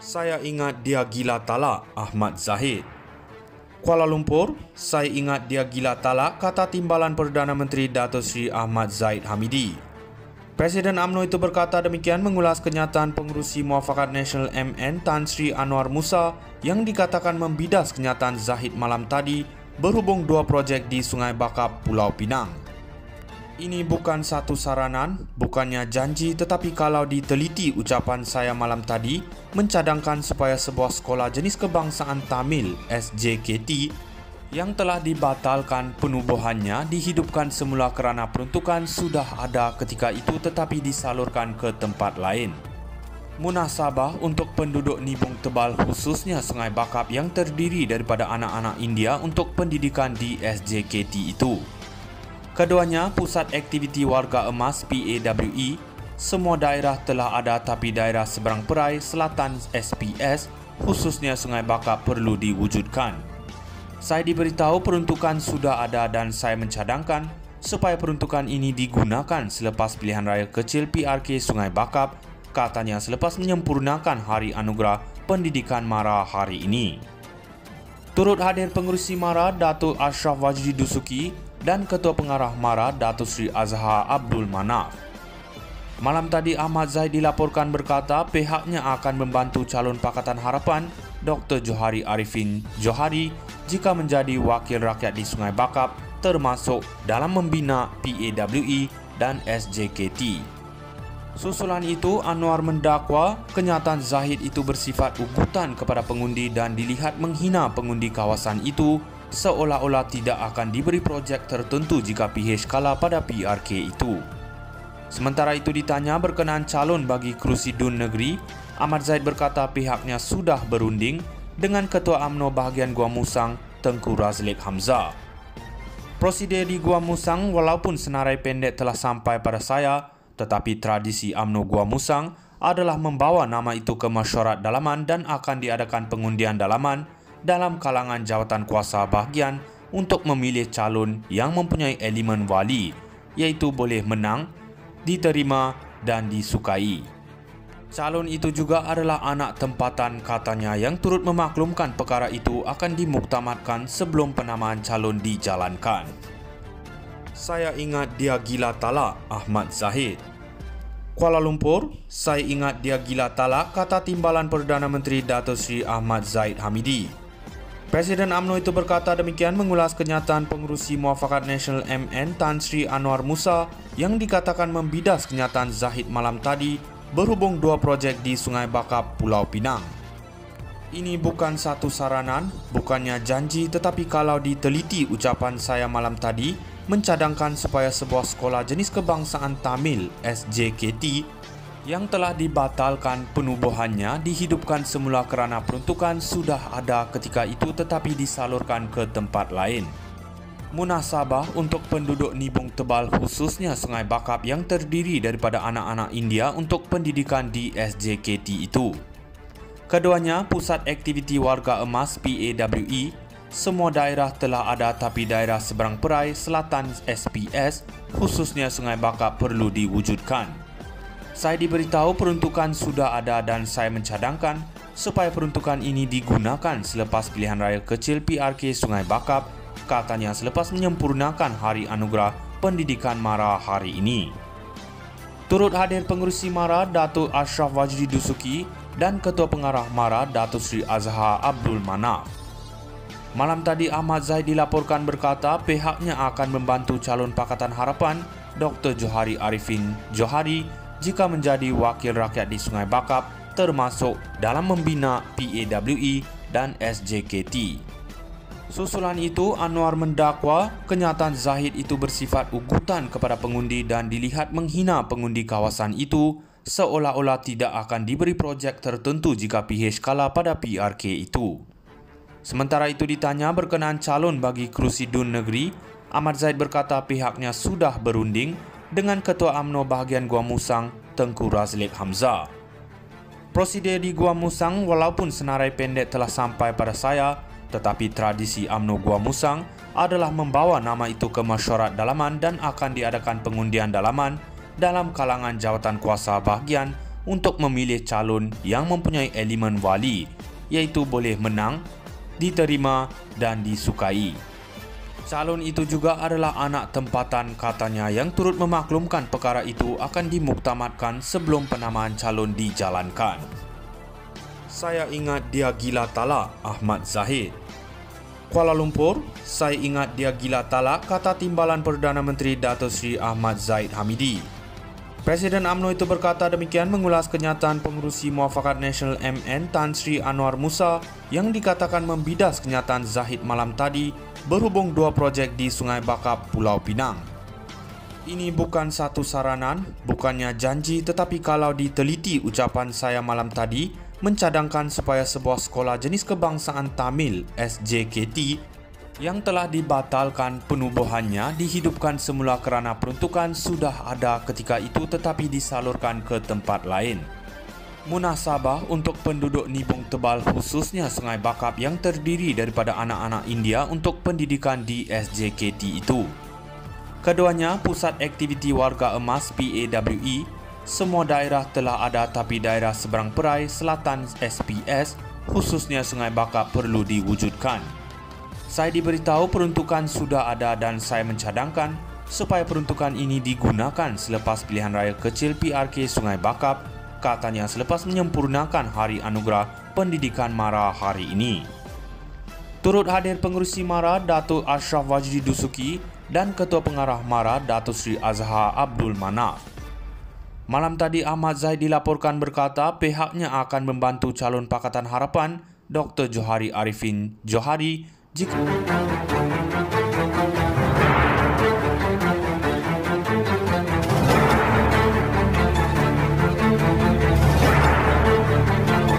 Saya ingat dia gila talak, Ahmad Zahid. Kuala Lumpur, saya ingat dia gila talak, kata Timbalan Perdana Menteri Dato' Sri Ahmad Zahid Hamidi. Presiden UMNO itu berkata demikian mengulas kenyataan pengerusi Muafakat Nasional MN Tan Sri Anwar Musa yang dikatakan membidas kenyataan Zahid malam tadi berhubung dua projek di Sungai Bakap, Pulau Pinang. Ini bukan satu saranan, bukannya janji, tetapi kalau diteliti ucapan saya malam tadi mencadangkan supaya sebuah sekolah jenis kebangsaan Tamil SJKT yang telah dibatalkan penubuhannya dihidupkan semula kerana peruntukan sudah ada ketika itu tetapi disalurkan ke tempat lain. Munasabah untuk penduduk Nibung Tebal khususnya Sungai Bakap yang terdiri daripada anak-anak India untuk pendidikan di SJKT itu. Keduanya Pusat Aktiviti Warga Emas PAWE, semua daerah telah ada tapi daerah seberang perai selatan SPS khususnya Sungai Bakap perlu diwujudkan. Saya diberitahu peruntukan sudah ada dan saya mencadangkan supaya peruntukan ini digunakan selepas pilihan raya kecil PRK Sungai Bakap, katanya selepas menyempurnakan Hari Anugerah Pendidikan MARA hari ini. Turut hadir pengerusi MARA Datuk Ashraf Wajdi Dusuki dan Ketua Pengarah MARA Datuk Sri Azhar Abdul Manaf. Malam tadi Ahmad Zahid dilaporkan berkata pihaknya akan membantu calon Pakatan Harapan Dr. Johari Arifin Johari jika menjadi wakil rakyat di Sungai Bakap termasuk dalam membina PAWE dan SJKT. Susulan itu Anwar mendakwa kenyataan Zahid itu bersifat ugutan kepada pengundi dan dilihat menghina pengundi kawasan itu seolah-olah tidak akan diberi projek tertentu jika PH kalah pada PRK itu. Sementara itu ditanya berkenaan calon bagi kerusi DUN Negeri, Ahmad Zahid berkata pihaknya sudah berunding dengan Ketua UMNO bahagian Gua Musang Tengku Razlik Hamzah. Prosedur di Gua Musang walaupun senarai pendek telah sampai pada saya, tetapi tradisi UMNO Gua Musang adalah membawa nama itu ke mesyuarat dalaman dan akan diadakan pengundian dalaman dalam kalangan jawatan kuasa bahagian untuk memilih calon yang mempunyai elemen wali, iaitu boleh menang, diterima dan disukai. Calon itu juga adalah anak tempatan katanya yang turut memaklumkan perkara itu akan dimuktamadkan sebelum penamaan calon dijalankan. Saya ingat dia gila talak, Ahmad Zahid. Kuala Lumpur, saya ingat dia gila talak, kata Timbalan Perdana Menteri Dato' Sri Ahmad Zahid Hamidi. Presiden UMNO itu berkata demikian mengulas kenyataan pengerusi Muafakat Nasional MN Tan Sri Anwar Musa yang dikatakan membidas kenyataan Zahid malam tadi berhubung dua projek di Sungai Bakap, Pulau Pinang. Ini bukan satu saranan, bukannya janji, tetapi kalau diteliti ucapan saya malam tadi mencadangkan supaya sebuah sekolah jenis kebangsaan Tamil SJKT yang telah dibatalkan penubuhannya dihidupkan semula kerana peruntukan sudah ada ketika itu tetapi disalurkan ke tempat lain. Munasabah untuk penduduk Nibung Tebal khususnya Sungai Bakap yang terdiri daripada anak-anak India untuk pendidikan di SJKT itu. Keduanya Pusat Aktiviti Warga Emas PAWE, semua daerah telah ada tapi daerah seberang perai selatan SPS khususnya Sungai Bakap perlu diwujudkan. Saya diberitahu peruntukan sudah ada dan saya mencadangkan supaya peruntukan ini digunakan selepas pilihan raya kecil PRK Sungai Bakap, katanya selepas menyempurnakan Hari Anugerah Pendidikan MARA hari ini. Turut hadir pengerusi MARA Datuk Ashraf Wajdi Dusuki dan Ketua Pengarah MARA Datuk Sri Azhar Abdul Manaf. Malam tadi Ahmad Zahid dilaporkan berkata pihaknya akan membantu calon Pakatan Harapan Dr. Johari Arifin Johari jika menjadi wakil rakyat di Sungai Bakap termasuk dalam membina PAWE dan SJKT. Susulan itu Anwar mendakwa kenyataan Zahid itu bersifat ugutan kepada pengundi dan dilihat menghina pengundi kawasan itu seolah-olah tidak akan diberi projek tertentu jika PH kalah pada PRK itu. Sementara itu ditanya berkenaan calon bagi kerusi DUN Negeri, Ahmad Zahid berkata pihaknya sudah berunding dengan Ketua UMNO bahagian Gua Musang Tengku Razlik Hamzah. Prosedur di Gua Musang walaupun senarai pendek telah sampai pada saya, tetapi tradisi UMNO Gua Musang adalah membawa nama itu ke mesyuarat dalaman dan akan diadakan pengundian dalaman dalam kalangan jawatan kuasa bahagian untuk memilih calon yang mempunyai elemen wali, iaitu boleh menang, diterima dan disukai. Calon itu juga adalah anak tempatan katanya yang turut memaklumkan perkara itu akan dimuktamadkan sebelum penamaan calon dijalankan. Saya ingat dia gila talak, Ahmad Zahid. Kuala Lumpur, saya ingat dia gila talak, kata Timbalan Perdana Menteri Datuk Seri Ahmad Zahid Hamidi. Presiden UMNO itu berkata demikian mengulas kenyataan Pengerusi Muafakat Nasional MN Tan Sri Anwar Musa yang dikatakan membidas kenyataan Zahid malam tadi berhubung dua projek di Sungai Bakap, Pulau Pinang. Ini bukan satu saranan, bukannya janji, tetapi kalau diteliti ucapan saya malam tadi mencadangkan supaya sebuah sekolah jenis kebangsaan Tamil SJKT yang telah dibatalkan penubuhannya dihidupkan semula kerana peruntukan sudah ada ketika itu tetapi disalurkan ke tempat lain. Munasabah untuk penduduk Nibung Tebal khususnya Sungai Bakap yang terdiri daripada anak-anak India untuk pendidikan di SJKT itu. Keduanya Pusat Aktiviti Warga Emas PAWE. Semua daerah telah ada tapi daerah seberang perai selatan SPS khususnya Sungai Bakap perlu diwujudkan. Saya diberitahu peruntukan sudah ada dan saya mencadangkan supaya peruntukan ini digunakan selepas pilihan raya kecil PRK Sungai Bakap, katanya selepas menyempurnakan Hari Anugerah Pendidikan MARA hari ini. Turut hadir Pengerusi MARA Datuk Ashraf Wajdi Dusuki dan Ketua Pengarah MARA Datuk Seri Azhar Abdul Manaf. Malam tadi Ahmad Zahid dilaporkan berkata pihaknya akan membantu calon Pakatan Harapan Dr. Johari Arifin Johari jika